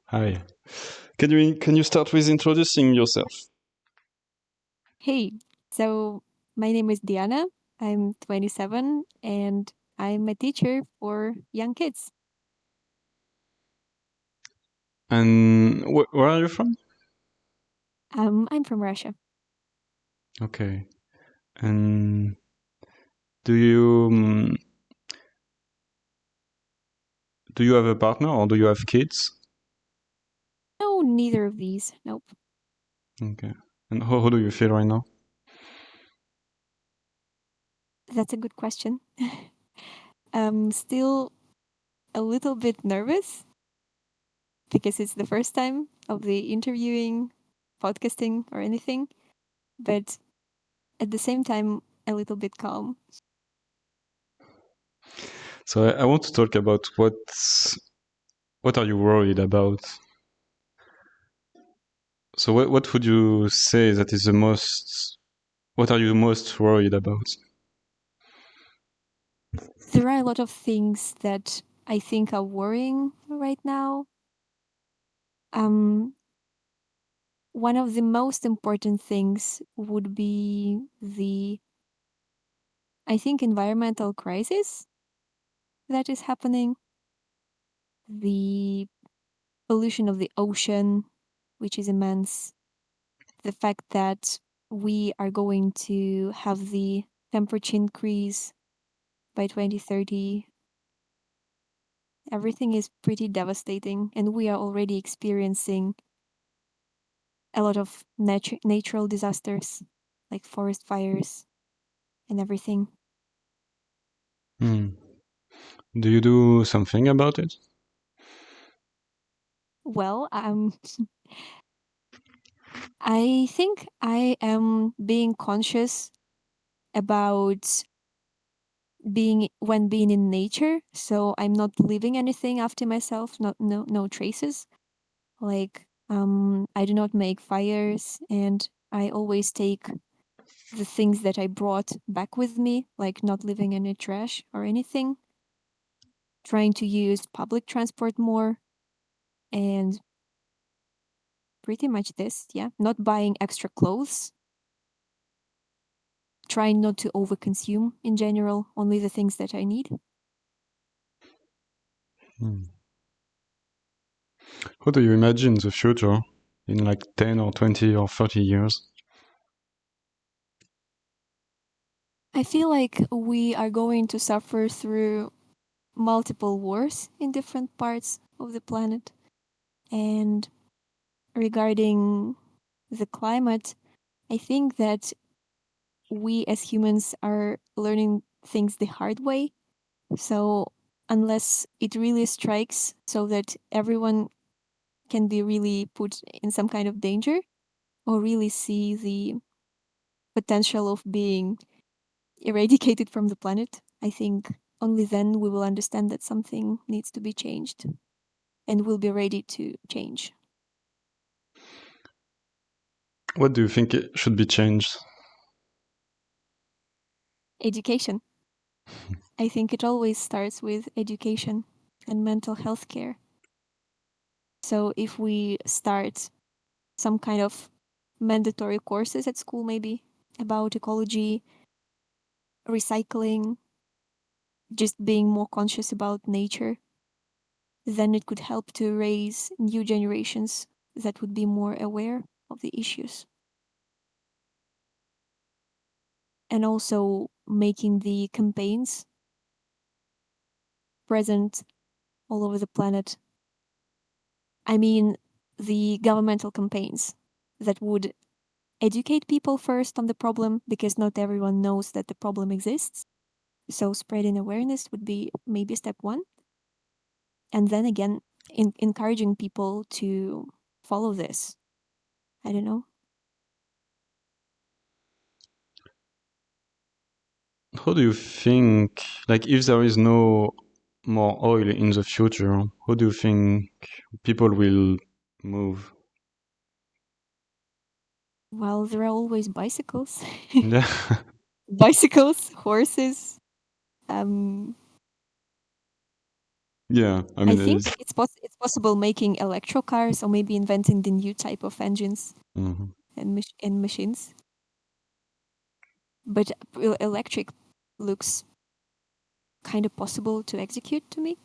Hi. Can you start with introducing yourself? Hey, so my name is Diana. I'm 27 and I'm a teacher for young kids. And where are you from? I'm from Russia. Okay. And do you mm, do you have a partner or do you have kids? No, neither of these. Nope. Okay. And how do you feel right now? That's a good question. I'm still a little bit nervous because it's the first time of the interviewing, podcasting, or anything, but at the same time, a little bit calm. So I want to talk about what are you worried about? So what would you say that is the most what are you most worried about? There are a lot of things that I think are worrying right now. Um, One of the most important things would be I think, environmental crisis that is happening, the pollution of the ocean, which is immense, the fact that we are going to have the temperature increase by 2030. Everything is pretty devastating, and we are already experiencing a lot of natural disasters like forest fires and everything. Hmm. Do you do something about it? Well, I think I am being conscious about being in nature, so I'm not leaving anything after myself, not no traces. Like I do not make fires, and I always take the things that I brought back with me, like not leaving any trash or anything. Trying to use public transport more, and pretty much this, yeah. Not buying extra clothes, trying not to overconsume in general, only the things that I need. Hmm. How do you imagine the future in like 10 or 20 or 30 years? I feel like we are going to suffer through multiple wars in different parts of the planet. And regarding the climate, I think that we as humans are learning things the hard way. So, unless it really strikes so that everyone can be really put in some kind of danger or really see the potential of being eradicated from the planet, I think only then we will understand that something needs to be changed and we'll be ready to change. What do you think it should be changed? Education. I think it always starts with education and mental health care. So if we start some kind of mandatory courses at school, maybe about ecology, recycling, just being more conscious about nature, then it could help to raise new generations that would be more aware of the issues. And also making the campaigns present all over the planet. I mean, the governmental campaigns that would educate people first on the problem, because not everyone knows that the problem exists. So, spreading awareness would be maybe step one. And then again, encouraging people to follow this. I don't know. How do you think, like, if there is no more oil in the future, how do you think people will move? Well, there are always bicycles, Yeah. bicycles, horses. Um, Yeah, I I mean, think it's possible making electro cars or maybe inventing the new type of engines Mhm. and machines. But electric looks kind of possible to execute to me.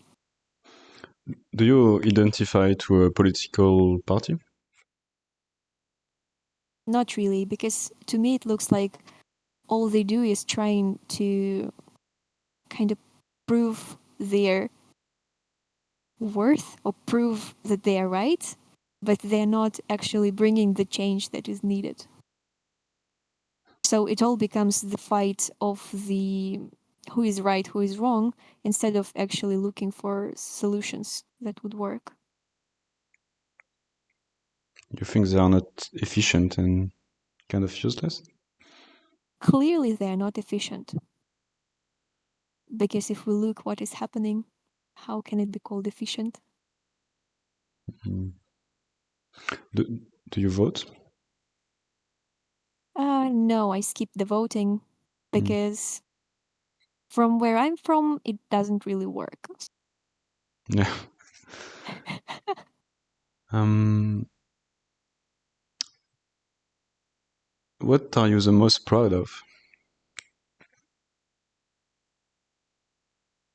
Do you identify to a political party? Not really, because to me it looks like all they do is trying to kind of prove their worth or prove that they are right, but they're not actually bringing the change that is needed. So it all becomes the fight of the who is right, who is wrong, instead of actually looking for solutions that would work. You think they are not efficient and kind of useless? Clearly, they're not efficient. Because if we look what is happening, how can it be called efficient? Mm. Do you vote? No, I skipped the voting Mm. because from where I'm from, it doesn't really work. Yeah. Um, what are you the most proud of?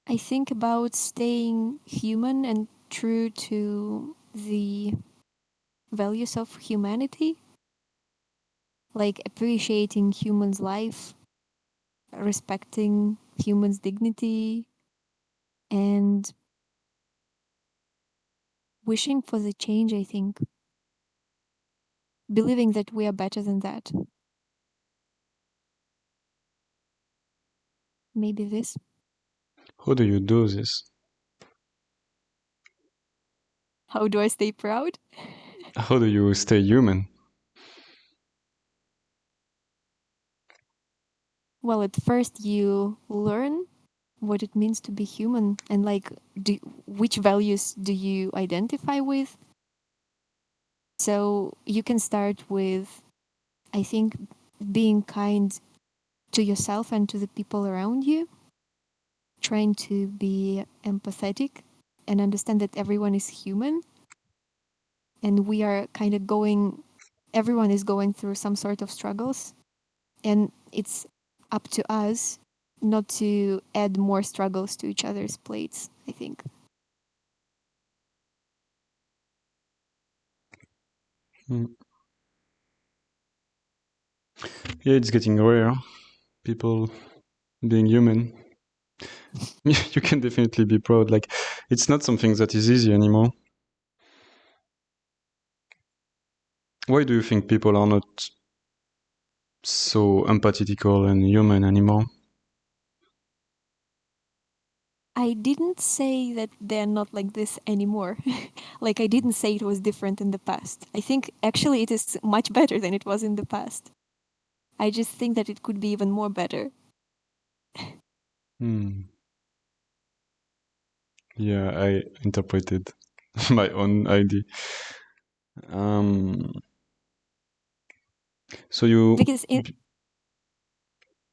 I think about staying human and true to the values of humanity, like appreciating humans' life, respecting humans' dignity, and wishing for the change, I think. Believing that we are better than that. Maybe this. How do you do this? How do I stay proud? How do you stay human? Well, at first you learn what it means to be human and like which values do you identify with. So you can start with, I think, being kind to yourself and to the people around you, trying to be empathetic and understand that everyone is human and we are kind of everyone is going through some sort of struggles, and it's up to us not to add more struggles to each other's plates, I think. Mm. Yeah, it's getting rare. People being human. You can definitely be proud. Like, it's not something that is easy anymore. Why do you think people are not so empathetical and human anymore? I didn't say that they're not like this anymore. Like, I didn't say it was different in the past. I think actually it is much better than it was in the past. I just think that it could be even more better. Hmm. Yeah, I interpreted my own idea. Um, so you Because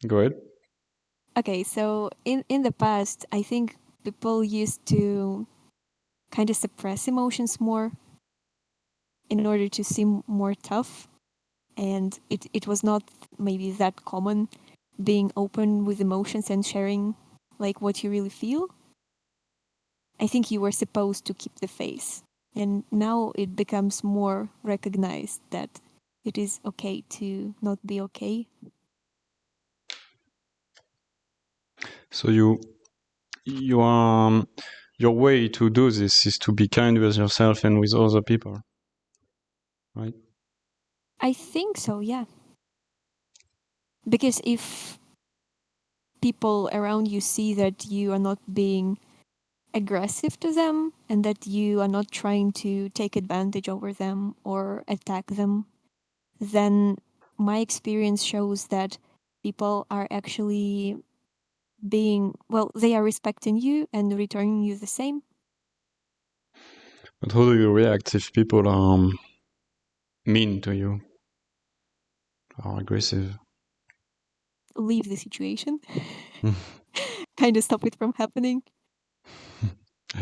go ahead. okay, so in the past, I think people used to kind of suppress emotions more in order to seem more tough, and it was not maybe that common being open with emotions and sharing like what you really feel. I think you were supposed to keep the face, and now it becomes more recognized that it is okay to not be okay. So you your way to do this is to be kind with yourself and with other people, right? I think so, yeah. Because if people around you see that you are not being aggressive to them and that you are not trying to take advantage over them or attack them, then my experience shows that people are actually they are respecting you and returning you the same. But how do you react if people are mean to you or aggressive? Leave the situation, kind of stop it from happening.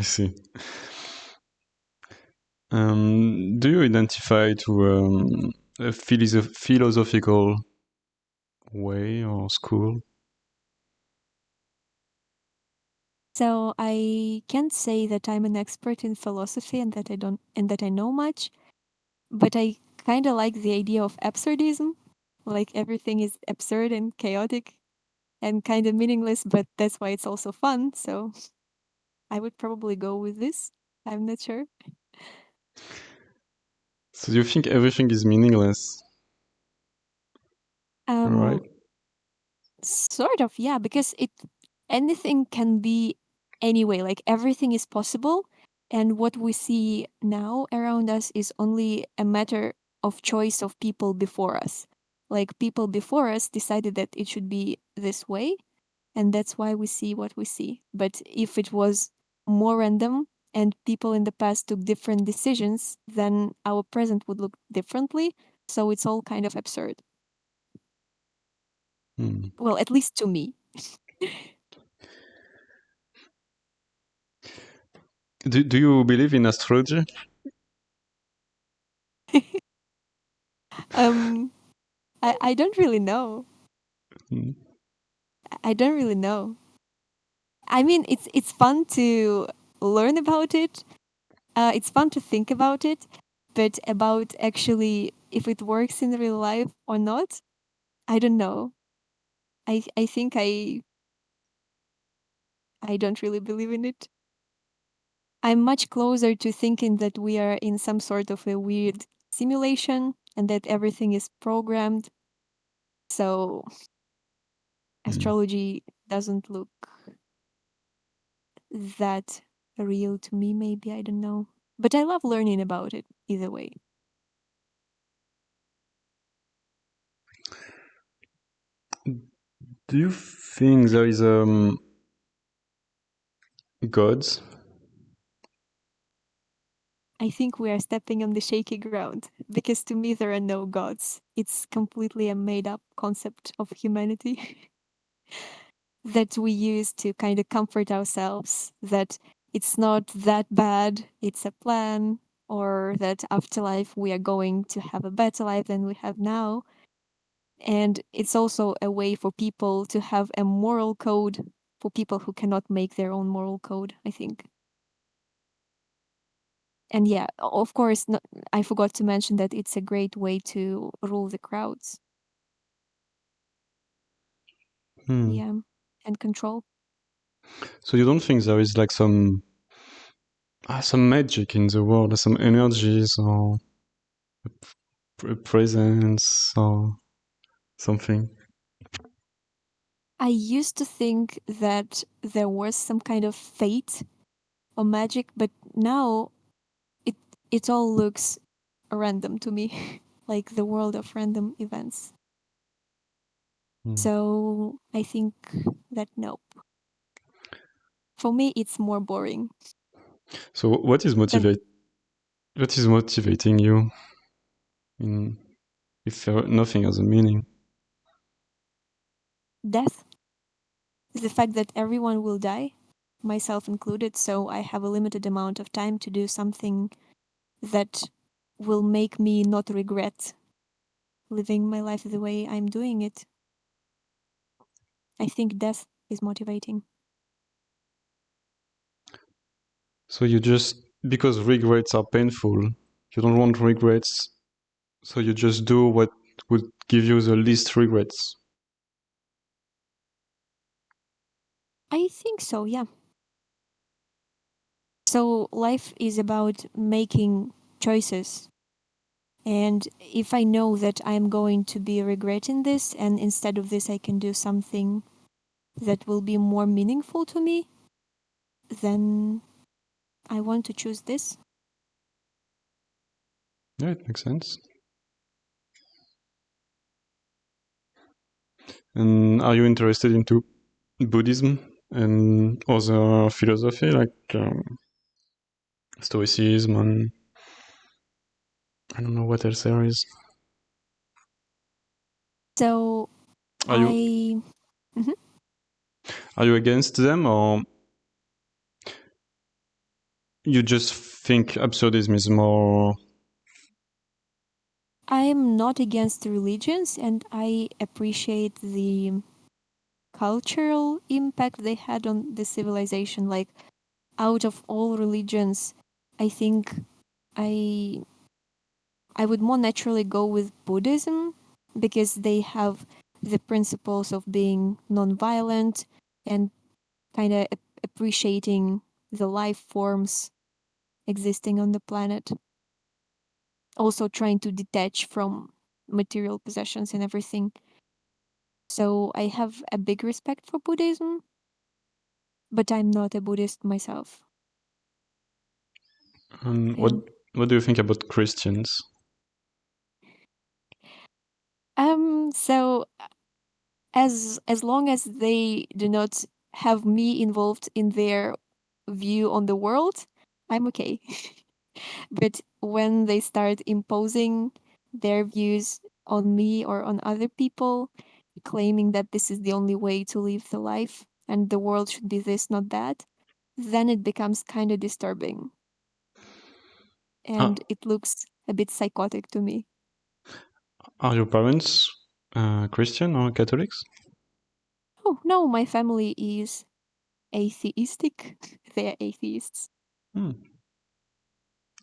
I see. Do you identify to a philosophical way or school? So I can't say that I'm an expert in philosophy and that I know much, but I kind of like the idea of absurdism. Like everything is absurd and chaotic and kind of meaningless, but that's why it's also fun. So I would probably go with this. I'm not sure. So you think everything is meaningless, right? Um, Sort of, yeah, because anything can be anyway, like everything is possible, and what we see now around us is only a matter of choice of people before us. Like people before us decided that it should be this way, and that's why we see what we see. But if it was more random and people in the past took different decisions, then our present would look differently. So it's all kind of absurd. Hmm. Well, at least to me. Do you believe in astrology? um I don't really know. Hmm. I don't really know. I mean, it's fun to learn about it. It's fun to think about it, but about actually if it works in real life or not, I don't know. I think I don't really believe in it. I'm much closer to thinking that we are in some sort of a weird simulation and that everything is programmed. So Hmm. astrology doesn't look that real to me, maybe. I don't know. But I love learning about it either way. Do you think there is gods? I think we are stepping on the shaky ground because to me there are no gods. It's completely a made up concept of humanity that we use to kind of comfort ourselves that it's not that bad, it's a plan, or that afterlife we are going to have a better life than we have now. And it's also a way for people to have a moral code for people who cannot make their own moral code, I think. And yeah, of course, I forgot to mention that it's a great way to rule the crowds. Hmm. Yeah, and control. So you don't think there is like some magic in the world, some energies or a presence or something? I used to think that there was some kind of fate or magic, but now it it all looks random to me, like the world of random events. Hmm. So I think that no. For me, it's more boring. So Than what is motivating you in if nothing has a meaning? death, the fact that everyone will die, myself included, so I have a limited amount of time to do something that will make me not regret living my life the way I'm doing it. I think death is motivating. So you just because regrets are painful, you don't want regrets, so you just do what would give you the least regrets. I think so, yeah. So life is about making choices. And if I know that I'm going to be regretting this, and instead of this, I can do something that will be more meaningful to me, then I want to choose this. Yeah, it makes sense. And are you interested into Buddhism and other philosophy like Stoicism and I don't know what else there is. So Are you I. Mhm. are you against them or You just think absurdism is more. I'm not against religions, and I appreciate the cultural impact they had on the civilization. Like, out of all religions, I think I I would more naturally go with Buddhism because they have the principles of being non-violent and kind of appreciating the life forms existing on the planet. Also trying to detach from material possessions and everything. So I have a big respect for Buddhism, but I'm not a Buddhist myself. And And what do you think about Christians? so as long as they do not have me involved in their view on the world, I'm okay. But when they start imposing their views on me or on other people, claiming that this is the only way to live the life and the world should be this, not that, then it becomes kind of disturbing Are, and it looks a bit psychotic to me. are your parents Christian or Catholics? Oh, no, my family is atheistic. They're atheists. Hmm.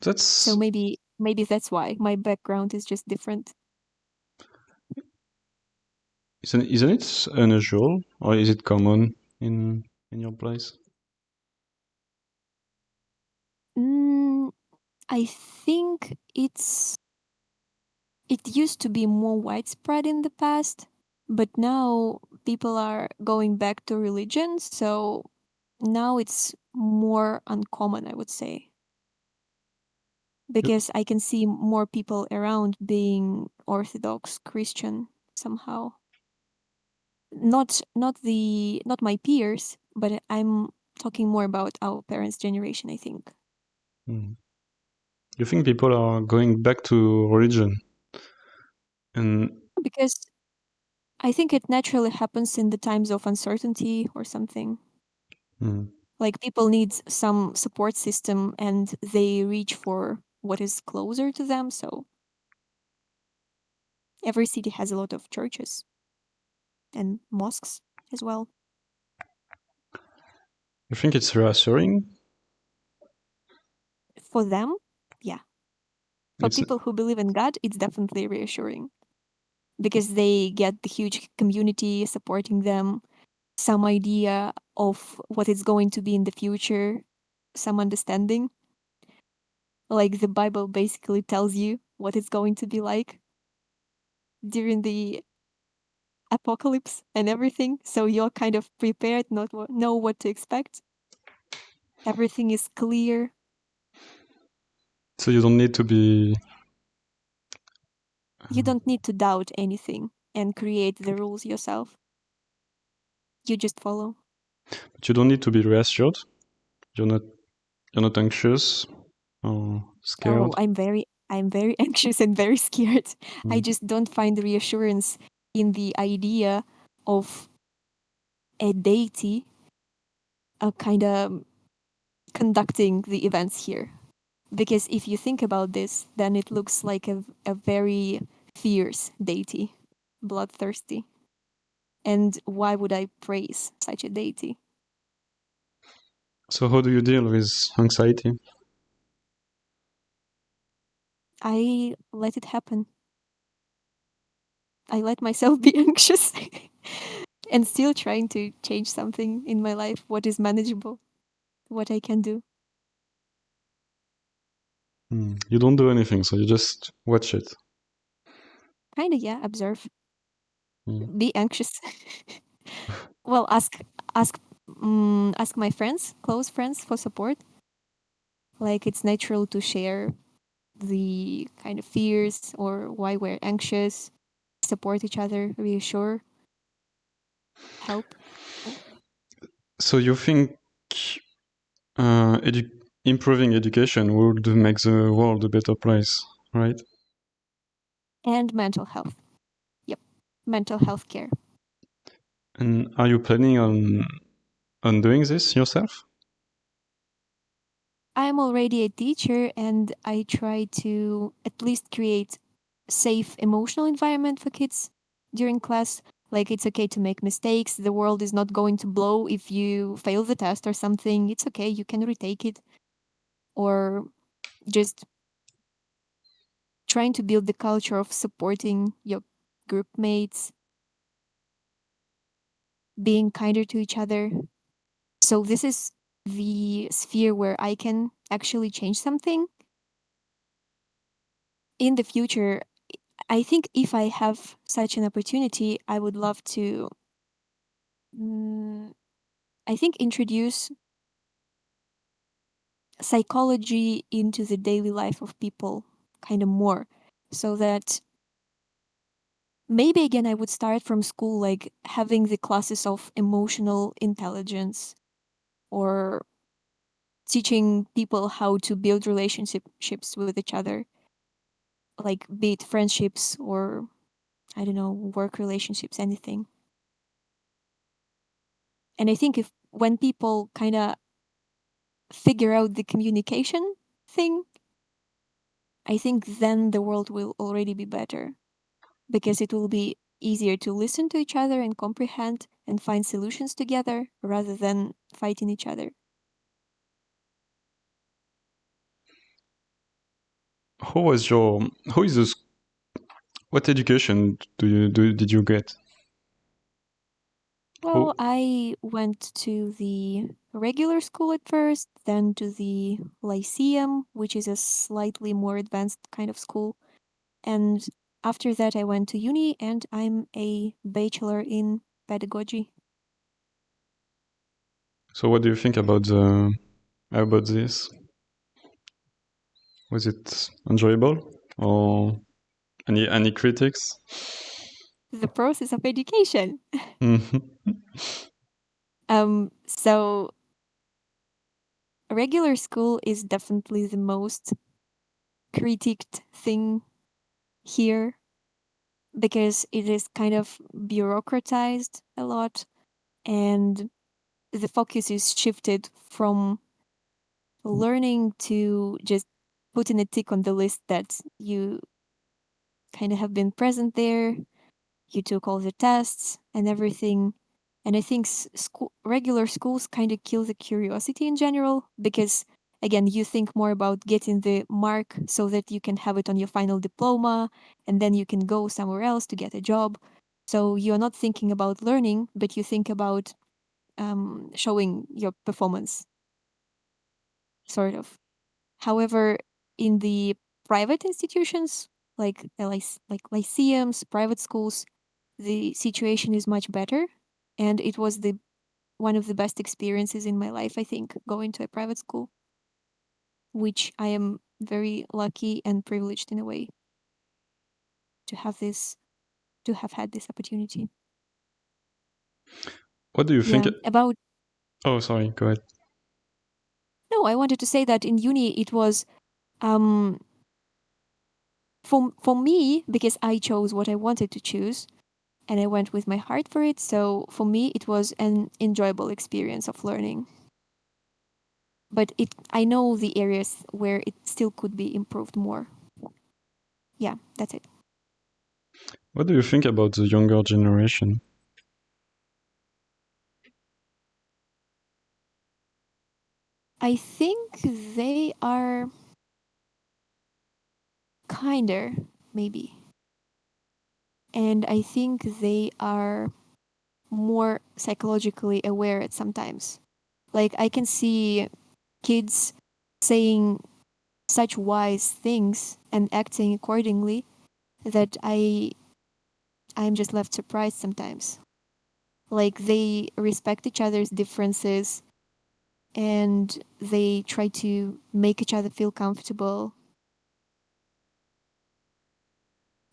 So That's maybe that's why my background is just different. isn't it unusual or is it common in your place? Mm, I think it used to be more widespread in the past, but now people are going back to religion, so now it's more uncommon, I would say, You, because I can see more people around being Orthodox Christian somehow. Not my peers, but I'm talking more about our parents' generation, I think. hmm. You think people are going back to religion and Because I think it naturally happens in the times of uncertainty or something. hmm. Like people need some support system and they reach for what is closer to them. So every city has a lot of churches and mosques as well. You think it's reassuring? For them, yeah. For It's people who believe in God, it's definitely reassuring because they get the huge community supporting them, some idea of what it's going to be in the future, some understanding. Like the Bible basically tells you what it's going to be like during the apocalypse and everything, so you're kind of prepared, not know what to expect. Everything is clear. so you don't need to be. You don't need to doubt anything and create the rules yourself. You just follow. But you don't need to be reassured. You're not. You're not anxious or Oh, scared. I'm very anxious and very scared. I Mm. just don't find reassurance in the idea of a deity kind of conducting the events here. Because if you think about this, then it looks like a very fierce deity, bloodthirsty. And why would I praise such a deity? So how do you deal with anxiety? I let it happen. I let myself be anxious and still trying to change something in my life, what is manageable, what I can do. You don't do anything, so you just watch it. Kind of, yeah, observe, Mm. be anxious. Well, ask my friends, close friends for support. Like it's natural to share the kind of fears or why we're anxious, support each other, reassure, help. So you think improving education would make the world a better place, right? And mental health. Yep. Mental health care. And are you planning on doing this yourself? I'm already a teacher and I try to at least create safe emotional environment for kids during class. Like it's okay to make mistakes. The world is not going to blow if you fail the test or something. It's okay, you can retake it. Or just trying to build the culture of supporting your group mates, being kinder to each other. So this is the sphere where I can actually change something in the future. I think if I have such an opportunity, I would love to, I think, introduce psychology into the daily life of people kind of more, so that maybe again I would start from school, like having the classes of emotional intelligence or teaching people how to build relationships with each other, like be it friendships or I don't know, work relationships, anything. And I think if when people kind of figure out the communication thing, I think then the world will already be better because it will be easier to listen to each other and comprehend and find solutions together rather than fighting each other. How is this? What education did you get? Well, Who? I went to the regular school at first, then to the Lyceum, which is a slightly more advanced kind of school. And after that, I went to uni and I'm a bachelor in pedagogy. So what do you think about this? Was it enjoyable or any critics? The process of education. Mhm. So regular school is definitely the most critiqued thing here because it is kind of bureaucratized a lot and the focus is shifted from learning to just putting a tick on the list that you kind of have been present there, you took all the tests and everything. And I think regular schools kind of kill the curiosity in general because, again, you think more about getting the mark so that you can have it on your final diploma and then you can go somewhere else to get a job. So you're not thinking about learning, but you think about showing your performance, sort of. However, in the private institutions like lyceums, private schools, the situation is much better, and it was the one of the best experiences in my life. I think going to a private school, which I am very lucky and privileged in a way to have this to have had this opportunity. What do you think? Yeah, about Oh, sorry. Go ahead. no, I wanted to say that in uni it was um for me because I chose what I wanted to choose and I went with my heart for it. So for me, it was an enjoyable experience of learning. But I know the areas where it still could be improved more. Yeah, that's it. What do you think about the younger generation? I think they are kinder, maybe. And I think they are more psychologically aware at sometimes. Like I can see kids saying such wise things and acting accordingly that I'm just left surprised sometimes. Like they respect each other's differences and they try to make each other feel comfortable.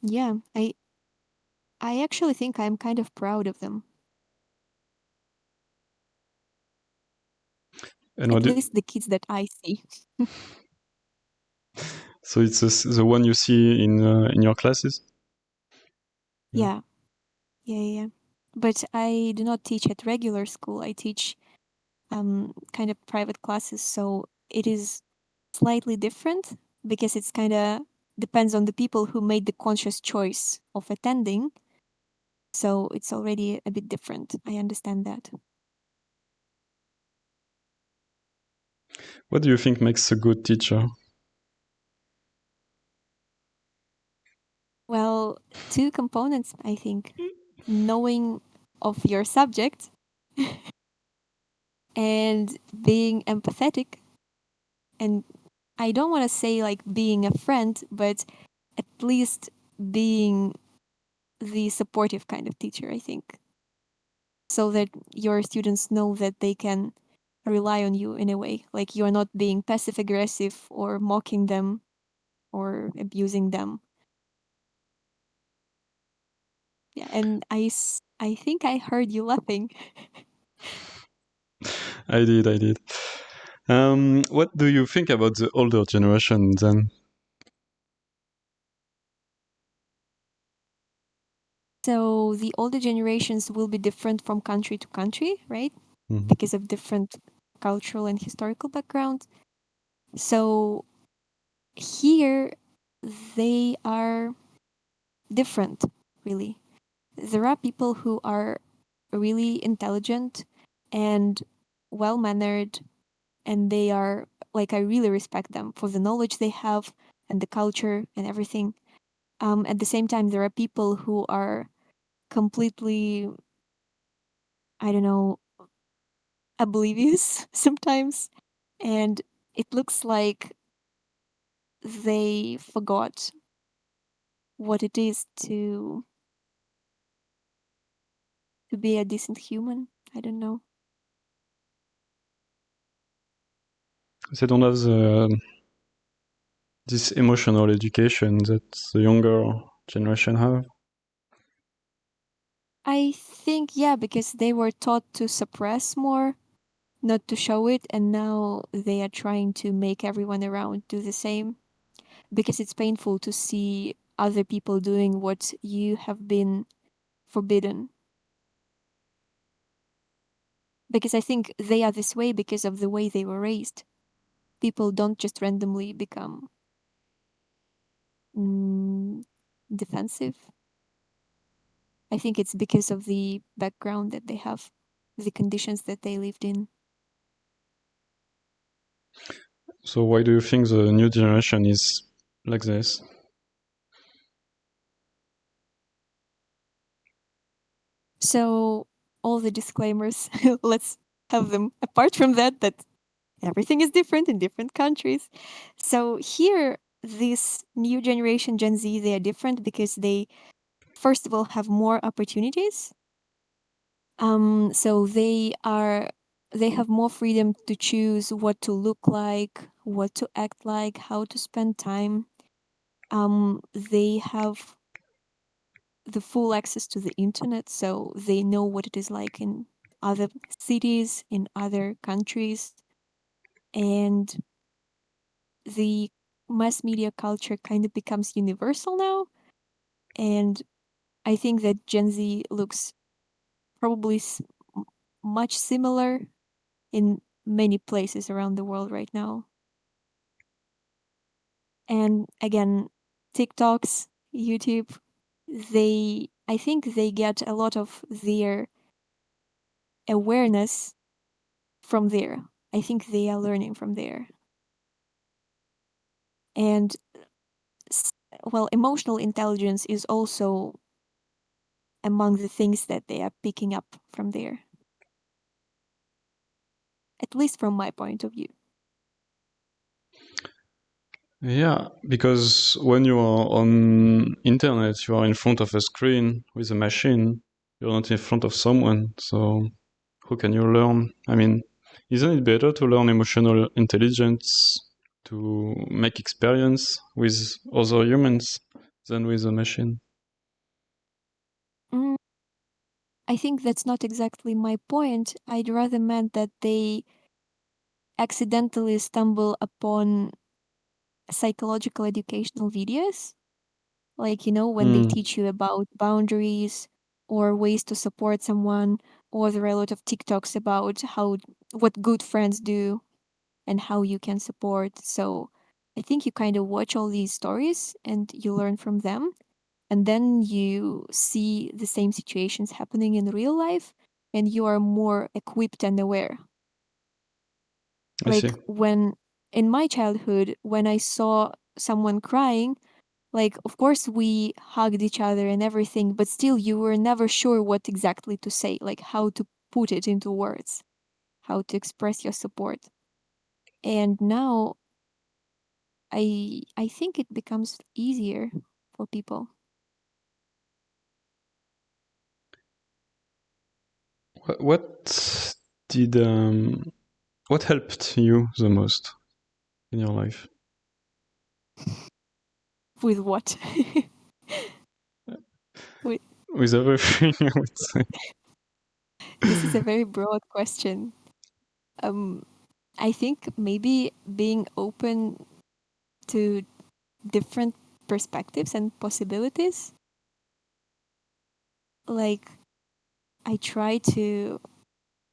Yeah, I actually think I'm kind of proud of them. And At least the kids that I see. so it's the one you see in your classes? Yeah. Yeah, yeah. But I do not teach at regular school. I teach kind of private classes, so it is slightly different because it's kind of depends on the people who made the conscious choice of attending. So it's already a bit different. I understand that. What do you think makes a good teacher? Well, two components, I think. Knowing of your subject and being empathetic. And I don't want to say like being a friend, but at least being the supportive kind of teacher, I think. So that your students know that they can rely on you in a way. Like you're not being passive aggressive or mocking them or abusing them. Yeah, and I think I heard you laughing. I did. What do you think about the older generation then? So the older generations will be different from country to country, right? Mhm. Because of different cultural and historical background. So here they are different, really. There are people who are really intelligent and well mannered, and they are like, I really respect them for the knowledge they have and the culture and everything. At the same time, there are people who are completely, I don't know, oblivious sometimes, and it looks like they forgot what it is to be a decent human. I don't know. They don't have this emotional education that the younger generation have. I think, yeah, because they were taught to suppress more, not to show it, and now they are trying to make everyone around do the same because it's painful to see other people doing what you have been forbidden. Because I think they are this way because of the way they were raised. People don't just randomly become mm, defensive. I think it's because of the background that they have, the conditions that they lived in. So why do you think the new generation is like this? So, all the disclaimers, let's have them apart from that, that everything is different in different countries. So, here, this new generation, Gen Z, they are different because they, first of all, have more opportunities. So they have more freedom to choose what to look like, what to act like, how to spend time. They have the full access to the internet, so they know what it is like in other cities, in other countries, and the mass media culture kind of becomes universal now. And I think that Gen Z looks probably much similar in many places around the world right now. And again, TikToks, YouTube, I think they get a lot of their awareness from there. I think they are learning from there. And well, emotional intelligence is also among the things that they are picking up from there, at least from my point of view. Yeah, because when you are on internet, you are in front of a screen with a machine. You're not in front of someone. So how can you learn? I mean, isn't it better to learn emotional intelligence to make experience with other humans than with a machine? Mm, I think that's not exactly my point. I'd rather meant that they accidentally stumble upon psychological educational videos, like, when they Mm. teach you about boundaries or ways to support someone, or there are a lot of TikToks about what good friends do. and how you can support. So I think you kind of watch all these stories and you learn from them. And then you see the same situations happening in real life and you are more equipped and aware. I see. Like when in my childhood, when I saw someone crying, like of course we hugged each other and everything, but still you were never sure what exactly to say, like how to put it into words, how to express your support. And now I think it becomes easier for people. What did what helped you the most in your life? With what? With, With everything, I would say. this is a very broad question. Um, I think maybe being open to different perspectives and possibilities. Like, I try to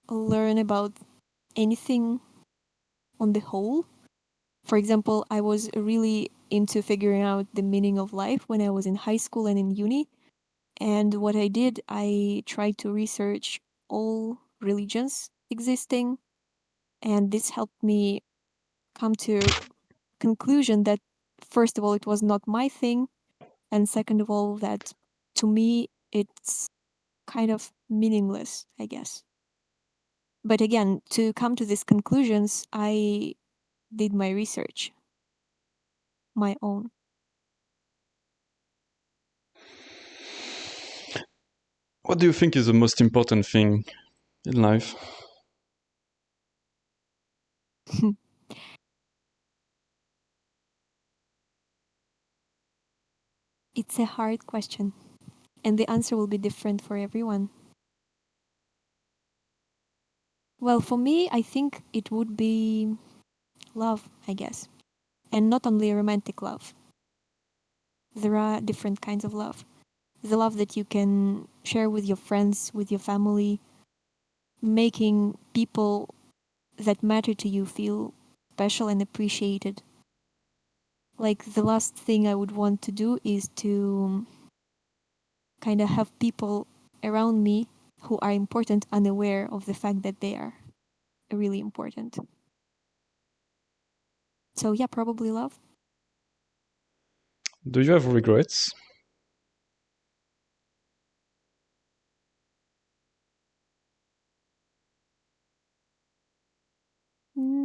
learn about anything on the whole. For example, I was really into figuring out the meaning of life when I was in high school and in uni. And what I did, I tried to research all religions existing. And this helped me come to conclusion that first of all, it was not my thing. And second of all, that to me, it's kind of meaningless, I guess. But again, to come to these conclusions, I did my research, my own. What do you think is the most important thing in life? It's a hard question, and the answer will be different for everyone. Well, for me, I think it would be love, I guess. And not only romantic love. There are different kinds of love. The love that you can share with your friends, with your family, making people that matter to you feel special and appreciated. Like the last thing I would want to do is to kind of have people around me who are important unaware of the fact that they are really important. So yeah, probably love. Do you have regrets?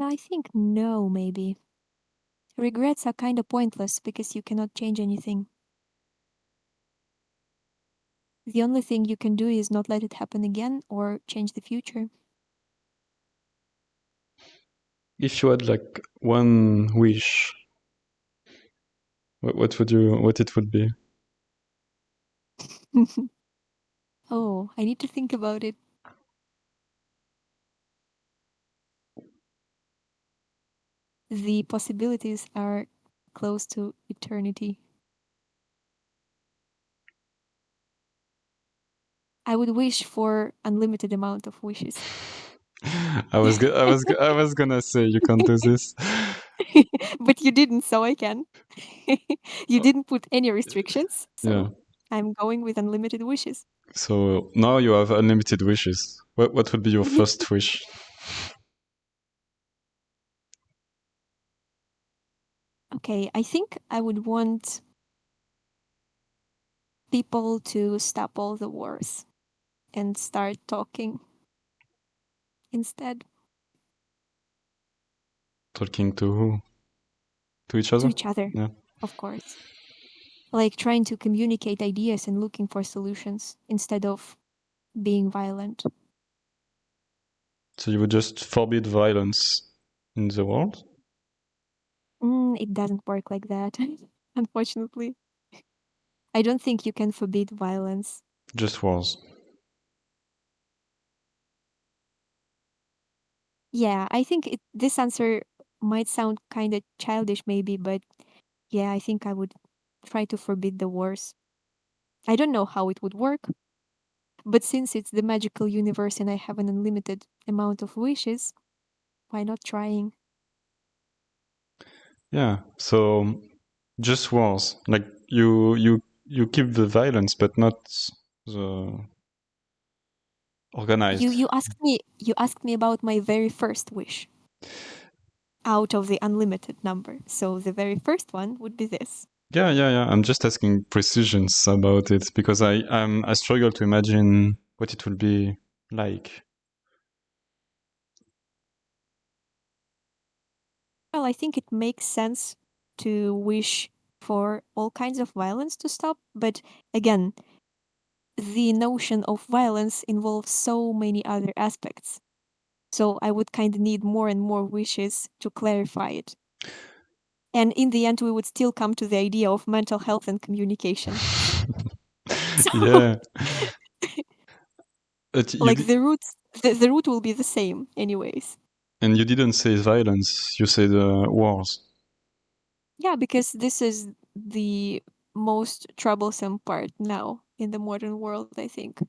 I think no, maybe. Regrets are kind of pointless because you cannot change anything. The only thing you can do is not let it happen again or change the future. If you had like one wish, what it would be? Oh, I need to think about it. The possibilities are close to eternity. I would wish for unlimited amount of wishes. I was gonna say you can't do this. But you didn't, so I can. You didn't put any restrictions, Yeah. so I'm going with unlimited wishes. So now you have unlimited wishes. What would be your first wish? Okay, I think I would want people to stop all the wars and start talking instead Talking to who? To each to other? each other, Yeah. of course. Like trying to communicate ideas and looking for solutions instead of being violent. So you would just forbid violence in the world? It doesn't work like that, unfortunately. I don't think you can forbid violence. Just wars. Yeah, I think this answer might sound kind of childish, maybe, but yeah, I think I would try to forbid the wars. I don't know how it would work, but since it's the magical universe and I have an unlimited amount of wishes, why not trying? Yeah. So just wars. Like you keep the violence, but not the organized. You asked me about my very first wish out of the unlimited number. So the very first one would be this. Yeah. I'm just asking precisions about it because I struggle to imagine what it will be like. Well, I think it makes sense to wish for all kinds of violence to stop, but again, the notion of violence involves so many other aspects. So I would kind of need more and more wishes to clarify it. And in the end, we would still come to the idea of mental health and communication. So, Yeah. But like the root will be the same, anyways. and you didn't say violence. You said wars. Yeah, because this is the most troublesome part now in the modern world, I think.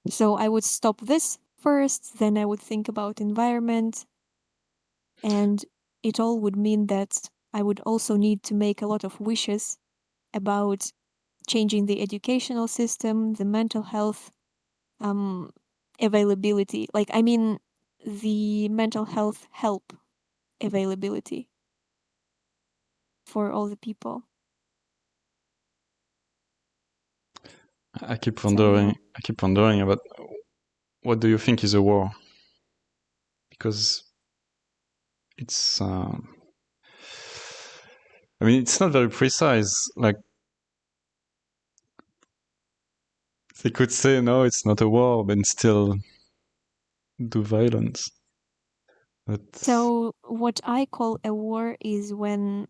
So I would stop this first, then I would think about environment, and it all would mean that I would also need to make a lot of wishes about changing the educational system, the mental health um, availability. Like, I mean, the mental health help availability for all the people. I keep So, yeah. wondering. I keep wondering about what do you think is a war? Because it's. I mean, it's not very precise. Like they could say, no, it's not a war, but still do violence. But So, what I call a war is when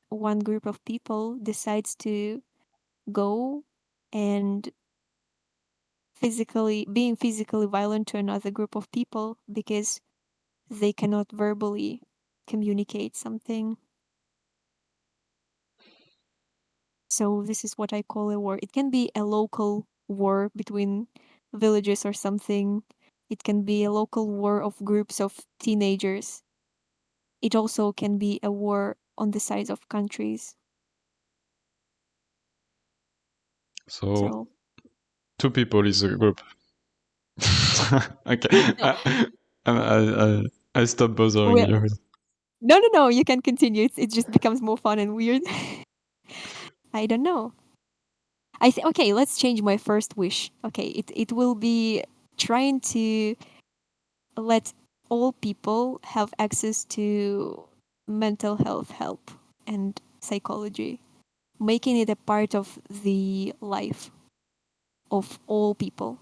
one group of people decides to go and being physically violent to another group of people because they cannot verbally communicate something. So this is what I call a war. It can be a local war between villages or something. It can be a local war of groups of teenagers. It also can be a war on the sides of countries. so So two people is a group. Okay. no, I stop bothering well, you. no. You can continue. It just becomes more fun and weird. I don't know. Okay. Let's change my first wish. Okay, it will be trying to let all people have access to mental health help and psychology, making it a part of the life of all people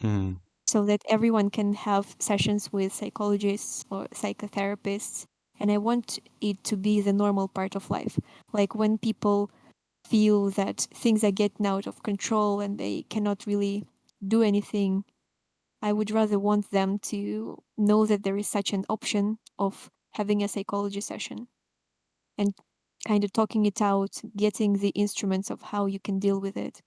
Mm. so that everyone can have sessions with psychologists or psychotherapists. And I want it to be the normal part of life. Like when people feel that things are getting out of control and they cannot really do anything, I would rather want them to know that there is such an option of having a psychology session and kind of talking it out, getting the instruments of how you can deal with it.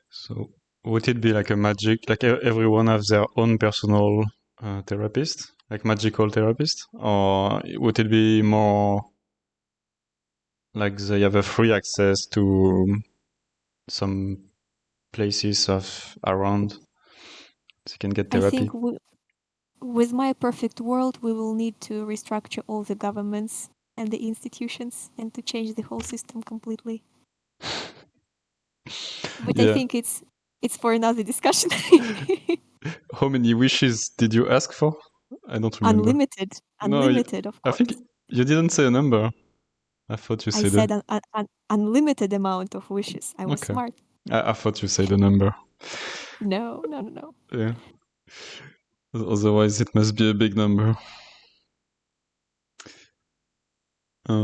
So would it be like a magic? Like everyone has their own personal therapist, like magical therapist, or would it be more like they have a free access to some places of around they can get I think therapy? with my perfect world, we will need to restructure all the governments and the institutions and to change the whole system completely. But I Yeah. think it's for another discussion. How many wishes did you ask for? I don't remember. Unlimited, No, unlimited, of I think course. you didn't say a number. I thought you I said said an unlimited amount of wishes. I was okay. smart. I thought you said a number. No. Yeah. Otherwise, it must be a big number.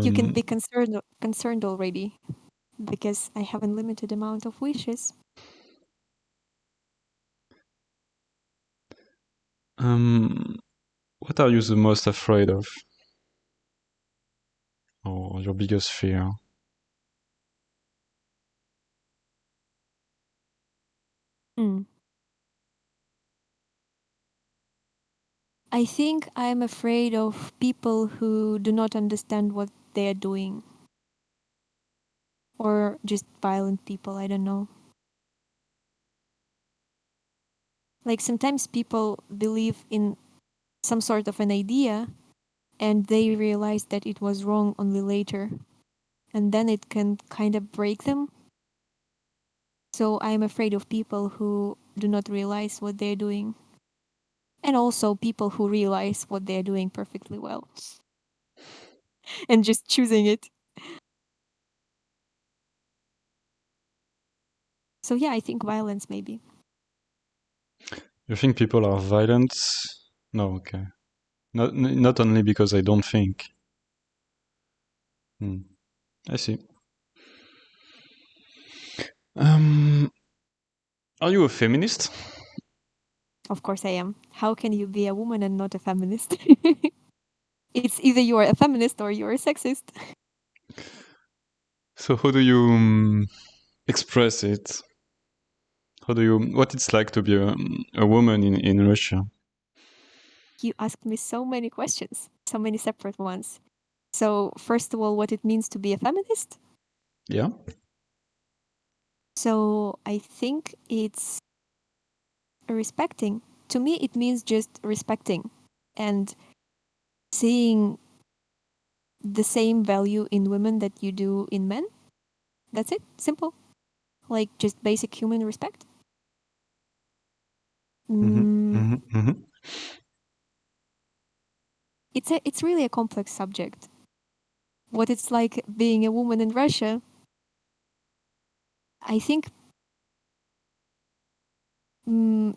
You can Um, be concerned already because I have unlimited amount of wishes. um, what are you the most afraid of, or your biggest fear? Mm. I think I'm afraid of people who do not understand what they are doing. Or just violent people, I don't know. Like sometimes people believe in some sort of an idea and they realize that it was wrong only later. And then it can kind of break them. So I'm afraid of people who do not realize what they're doing. And also people who realize what they're doing perfectly well. And just choosing it. So yeah, I think violence maybe. You think people are violent? No, okay. Not only because I don't think. I see. Are you a feminist? Of course I am. How can you be a woman and not a feminist? It's either you're a feminist or you're a sexist. So how do you express it? What it's like to be a woman in Russia? You asked me so many questions, so many separate ones. So first of all, what it means to be a feminist. Yeah. So I think it's respecting. To me, it means just respecting and seeing the same value in women that you do in men. That's it. Simple. Like just basic human respect. It's really a complex subject. What it's like being a woman in Russia, I think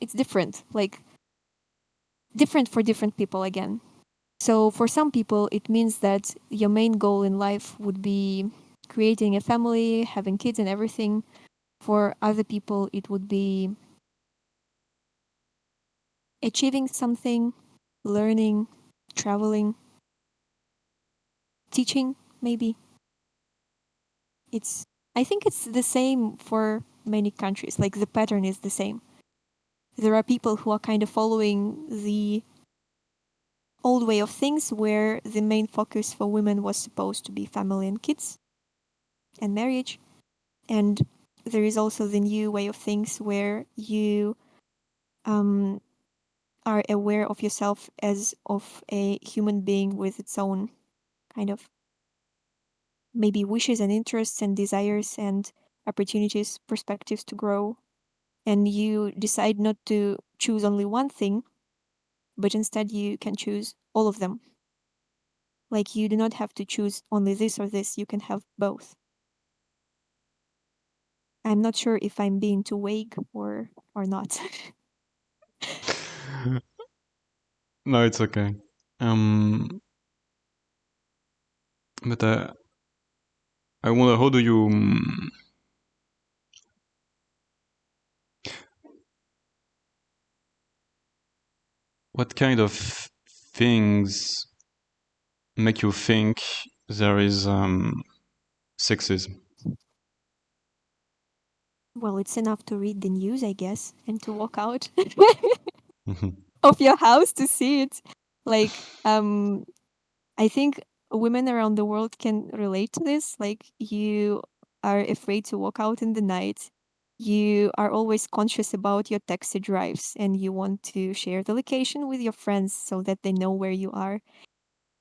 it's different. Like different for different people again. So for some people, it means that your main goal in life would be creating a family, having kids, and everything. For other people, it would be achieving something, learning, traveling, teaching, maybe. I think it's the same for many countries. Like the pattern is the same. There are people who are kind of following the old way of things where the main focus for women was supposed to be family and kids and marriage. And there is also the new way of things where you are aware of yourself as of a human being with its own kind of maybe wishes and interests and desires and opportunities, perspectives to grow. And you decide not to choose only one thing, but instead you can choose all of them. Like you do not have to choose only this or this, you can have both. I'm not sure if I'm being too vague or not. No, it's okay. But I wonder, how do you what kind of things make you think there is sexism? Well, it's enough to read the news, I guess, and to walk out Mhm. of your house to see it. Like, I think women around the world can relate to this. Like, you are afraid to walk out in the night. You are always conscious about your taxi drives and you want to share the location with your friends so that they know where you are.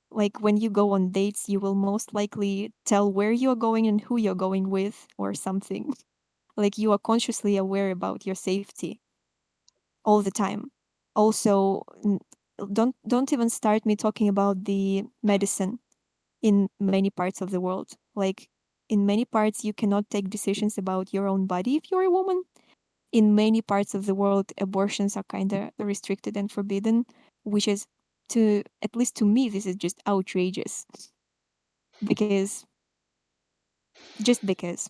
Like, when you go on dates, you will most likely tell where you're going and who you're going with or something. Like, you are consciously aware about your safety all the time. Also, don't even start me talking about the medicine in many parts of the world. Like in many parts, you cannot take decisions about your own body if you're a woman. In many parts of the world, abortions are kind of restricted and forbidden, which is at least to me, this is just outrageous. Because, just because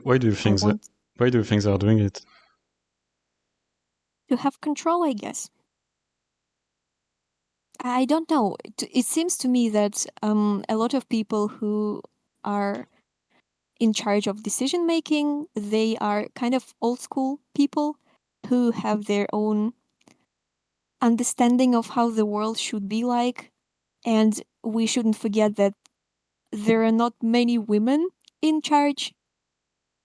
Why do you I think that? want Why do you think they are doing it? to have control, I guess. I don't know. It seems to me that a lot of people who are in charge of decision making, they are kind of old school people who have their own understanding of how the world should be like. And we shouldn't forget that there are not many women in charge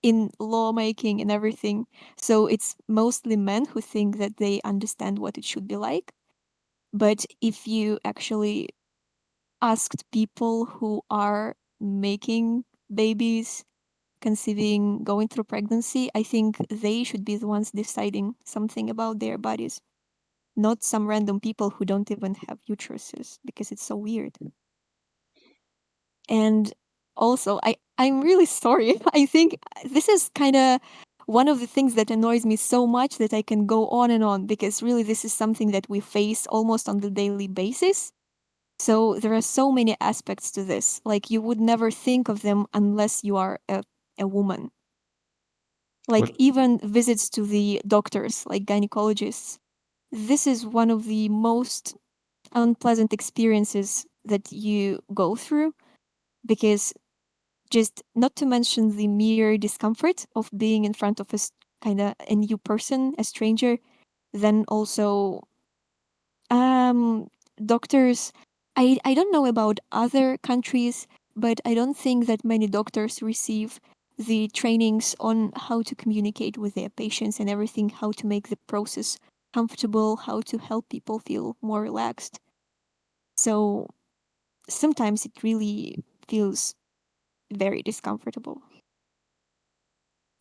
in lawmaking and everything. So it's mostly men who think that they understand what it should be like. But if you actually asked people who are making babies, conceiving, going through pregnancy, I think they should be the ones deciding something about their bodies, not some random people who don't even have uteruses, because it's so weird. And also, I'm really sorry. I think this is kind of one of the things that annoys me so much that I can go on and on, because really this is something that we face almost on the daily basis. So there are so many aspects to this. Like you would never think of them unless you are a woman. Like What? even visits to the doctors, like gynecologists. This is one of the most unpleasant experiences that you go through, because just not to mention the mere discomfort of being in front of kind of a new person, a stranger, then also um doctors, I don't know about other countries, but I don't think that many doctors receive the trainings on how to communicate with their patients and everything, how to make the process comfortable, how to help people feel more relaxed. So sometimes it really feels very discomfortable.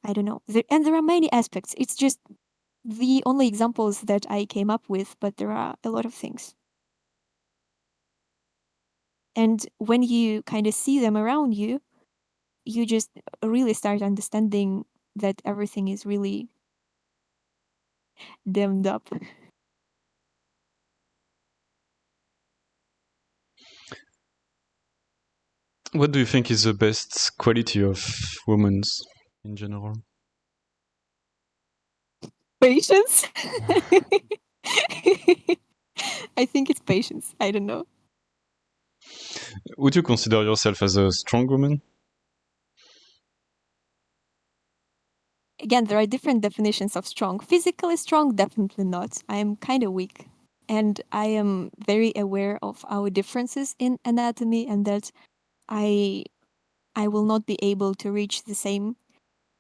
I don't know. And there are many aspects. It's just the only examples that I came up with, but there are a lot of things. And when you kind of see them around you, you just really start understanding that everything is really damned up. What do you think is the best quality of women's in general? Patience. I think it's patience. I don't know. Would you consider yourself as a strong woman? Again, there are different definitions of strong. Physically strong, definitely not. I am kind of weak. And I am very aware of our differences in anatomy, and that I I will not be able to reach the same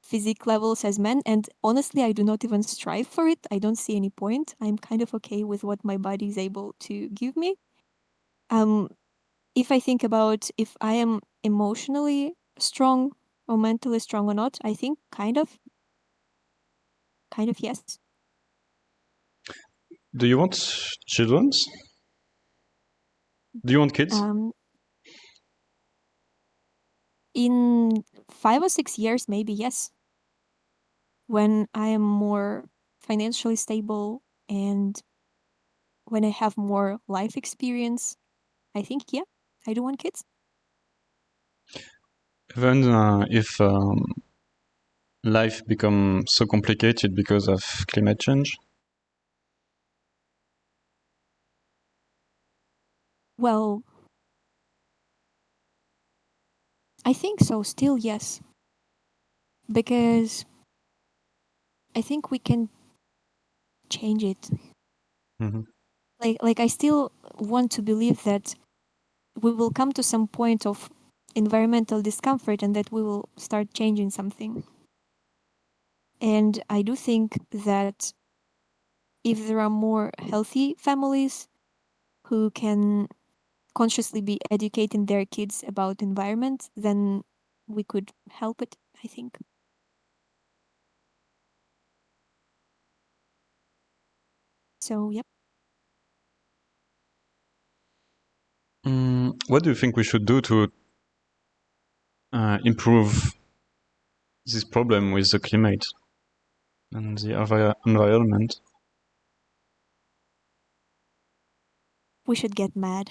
physique levels as men. And honestly, I do not even strive for it. I don't see any point. I'm kind of okay with what my body is able to give me. Um, if I think about if I am emotionally strong or mentally strong or not, I think kind of yes. Do you want children? Do you want kids? Um, in 5 or 6 years, maybe yes. When I am more financially stable and when I have more life experience, I think, yeah, I do want kids. Even if life becomes so complicated because of climate change? Well, I think so, still, yes. Because I think we can change it. Mm-hmm. Like I still want to believe that we will come to some point of environmental discomfort and that we will start changing something. And I do think that if there are more healthy families who can consciously be educating their kids about environment, then we could help it, I think. So, yep. What do you think we should do to improve this problem with the climate and the environment? We should get mad.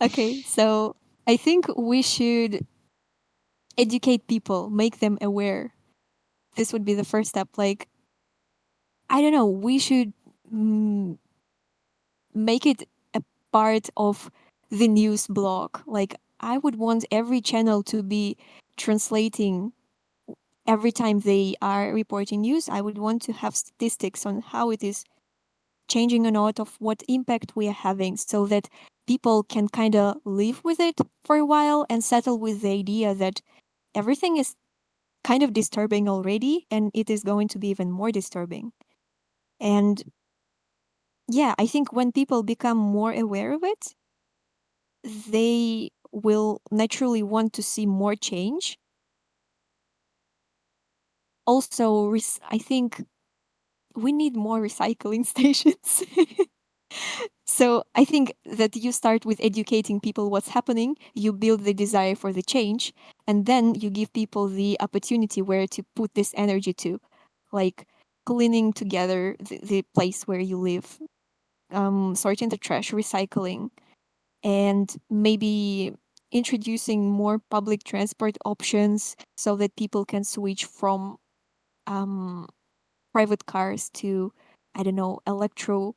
Okay, so I think we should educate people, make them aware. This would be the first step. Like, I don't know, we should make it a part of the news block. Like, I would want every channel to be translating every time they are reporting news, I would want to have statistics on how it is changing or not, of what impact we are having, so that people can kind of live with it for a while and settle with the idea that everything is kind of disturbing already and it is going to be even more disturbing. And yeah, I think when people become more aware of it, they will naturally want to see more change. Also, I think we need more recycling stations. So I think that you start with educating people what's happening, you build the desire for the change, and then you give people the opportunity where to put this energy to, like cleaning together the place where you live, sorting the trash, recycling, and maybe introducing more public transport options so that people can switch from private cars to, I don't know, electro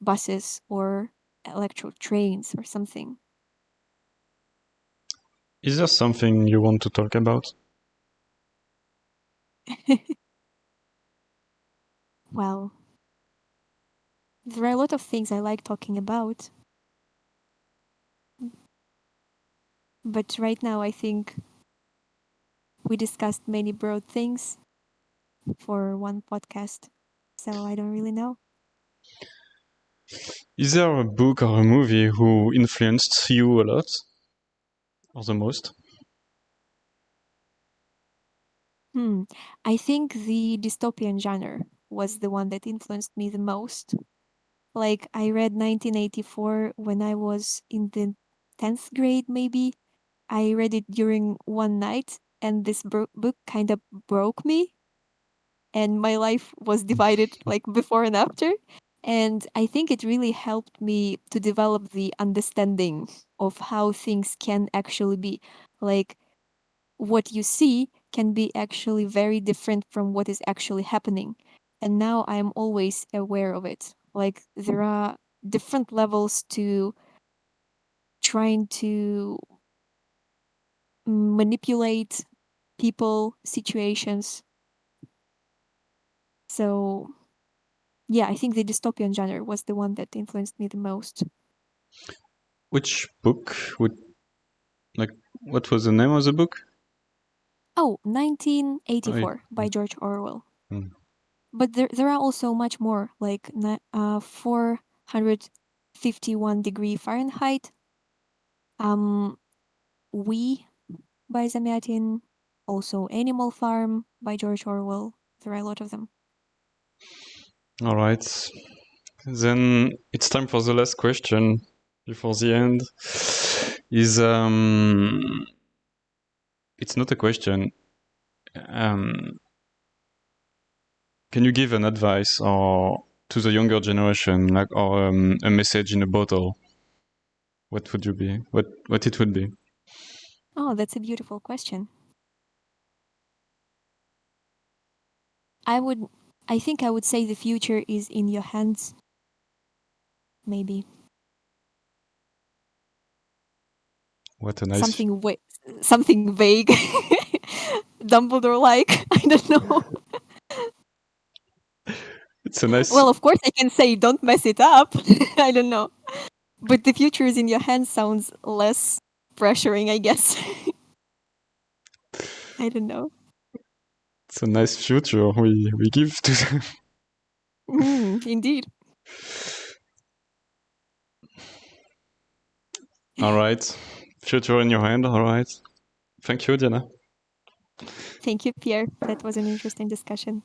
buses or electro trains or something. Is there something you want to talk about? Well, there are a lot of things I like talking about. But right now, I think we discussed many broad things for one podcast. So I don't really know. Is there a book or a movie who influenced you a lot? Or the most? I think the dystopian genre was the one that influenced me the most. Like, I read 1984 when I was in the 10th grade, maybe. I read it during one night, and this book kind of broke me. And my life was divided like before and after. And I think it really helped me to develop the understanding of how things can actually be. Like, what you see can be actually very different from what is actually happening. And now I'm always aware of it. Like, there are different levels to trying to manipulate people, situations. So, yeah, I think the dystopian genre was the one that influenced me the most. Which book would, like, what was the name of the book? Oh, 1984 by George Orwell. But there are also much more, like 451 degree Fahrenheit, We by Zamyatin, also Animal Farm by George Orwell. There are a lot of them. All right. Then it's time for the last question before the end. Is it's not a question. Can you give an advice or to the younger generation, like, or a message in a bottle? What would you be? What it would be? Oh, that's a beautiful question. I think I would say the future is in your hands. Maybe. What a nice Something vague. Dumbledore-like. I don't know. It's a nice. Well, of course I can say don't mess it up. I don't know. But the future is in your hands sounds less pressuring, I guess. I don't know. It's a nice future we give to them. Indeed. All right. Future in your hand. All right. Thank you, Diana. Thank you, Pierre. That was an interesting discussion.